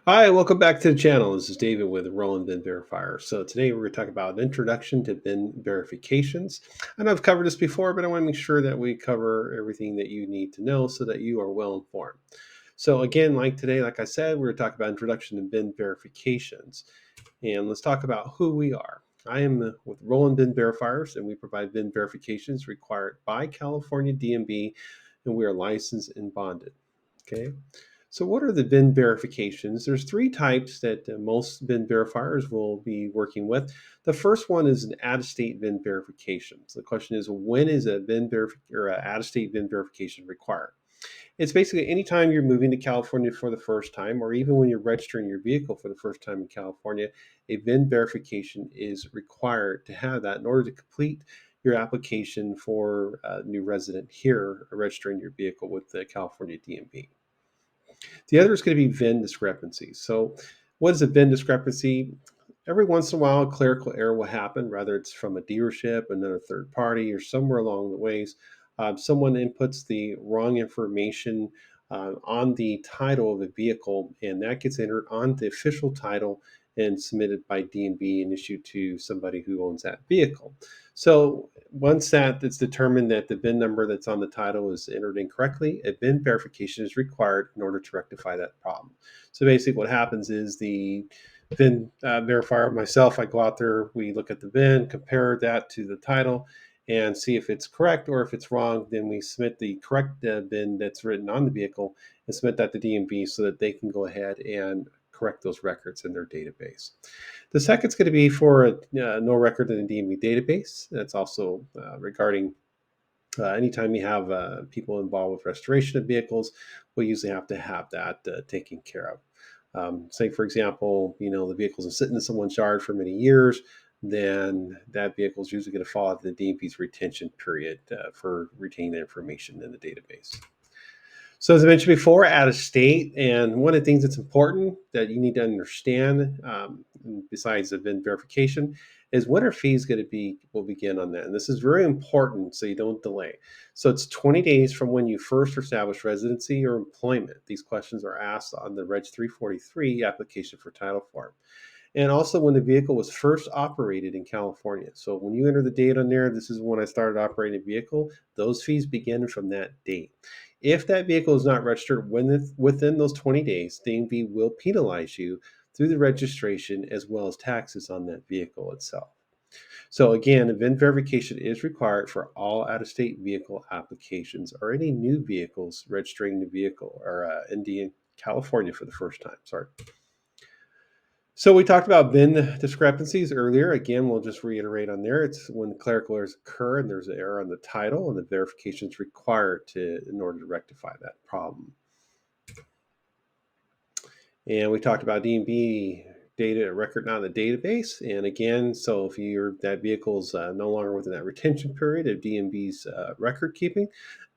Hi, welcome back to the channel. This is David with Roland VIN Verifier. So today we're going to talk about an introduction to VIN verifications. I know I've covered this before, but I want to make sure that we cover everything that you need to know so that you are well informed. So again, like today, like I said, we're going to talk about introduction to VIN verifications. And let's talk about who we are. I am with Roland VIN Verifiers, and we provide VIN verifications required by California DMV, and we are licensed and bonded. Okay. So, what are the VIN verifications? There's three types that most VIN verifiers will be working with. The first one is an out-of-state VIN verification. So the question is, when is a VIN or an out-of-state VIN verification required? It's basically anytime you're moving to California for the first time, or even when you're registering your vehicle for the first time in California, a VIN verification is required to have that in order to complete your application for a new resident here registering your vehicle with the California DMV. The other is going to be VIN discrepancies. So, what is a VIN discrepancy? Every once in a while, a clerical error will happen, whether it's from a dealership, another third party, or somewhere along the ways. Someone inputs the wrong information on the title of the vehicle, and that gets entered on the official title and submitted by DMV and issued to somebody who owns that vehicle. So once that it's determined that the VIN number that's on the title is entered incorrectly, a VIN verification is required in order to rectify that problem. So basically, what happens is the VIN verifier myself, I go out there, we look at the VIN, compare that to the title, and see if it's correct or if it's wrong. Then we submit the correct VIN that's written on the vehicle and submit that to DMV so that they can go ahead and correct those records in their database. The second is going to be for a no record in the DMV database. That's also regarding anytime you have people involved with restoration of vehicles, we usually have to have that taken care of. Say, for example, the vehicle's been sitting in someone's yard for many years, then that vehicle is usually going to fall out of the DMV's retention period for retaining the information in the database. So, as I mentioned before, out of state, and one of the things that's important that you need to understand, besides the VIN verification, is when our fees going to be will begin on that. And this is very important, so you don't delay. So it's 20 days from when you first establish residency or employment. These questions are asked on the Reg 343 application for title form. And also when the vehicle was first operated in California. So when you enter the date on there, this is when I started operating a vehicle, those fees begin from that date. If that vehicle is not registered within those 20 days, the DMV will penalize you through the registration as well as taxes on that vehicle itself. So again, a VIN verification is required for all out-of-state vehicle applications or any new vehicles registering the vehicle or in California for the first time. Sorry. So we talked about VIN discrepancies earlier. Again, we'll just reiterate on there. It's when clerical errors occur and there's an error on the title, and the verification is required in order to rectify that problem. And we talked about DMV data record not in the database. And again, so if that vehicle's no longer within that retention period of DMV's record keeping,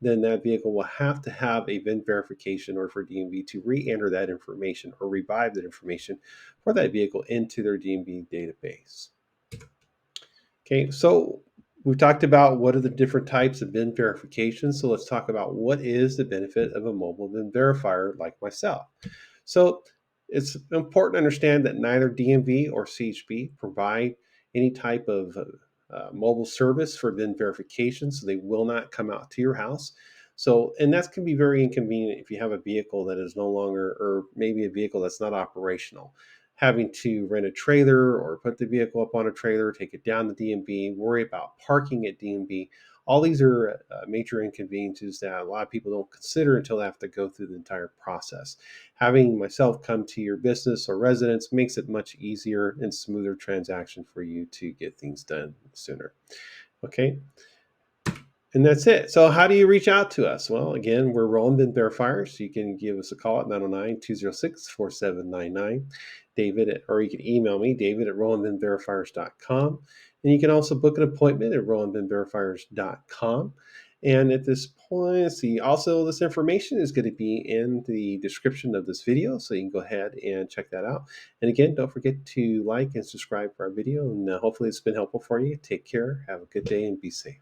then that vehicle will have to have a VIN verification or for DMV to re-enter that information or revive that information for that vehicle into their DMV database. Okay, so we've talked about what are the different types of VIN verifications. So let's talk about what is the benefit of a mobile VIN verifier like myself. So it's important to understand that neither DMV or CHB provide any type of mobile service for VIN verification, so they will not come out to your house. So, and that can be very inconvenient if you have a vehicle that is no longer, or maybe a vehicle that's not operational. Having to rent a trailer or put the vehicle up on a trailer, take it down to DMV, worry about parking at DMV. All these are major inconveniences that a lot of people don't consider until they have to go through the entire process. Having myself come to your business or residence makes it much easier and smoother transaction for you to get things done sooner. Okay. And that's it. So, how do you reach out to us? Well, again, we're Roland Bin Verifiers. So you can give us a call at 909-206-4799. David, or you can email me, David at RolandBinVerifiers.com. And you can also book an appointment at RolandBinVerifiers.com. And at this point, let's see, also this information is going to be in the description of this video. So you can go ahead and check that out. And again, don't forget to like and subscribe for our video. And hopefully it's been helpful for you. Take care. Have a good day and be safe.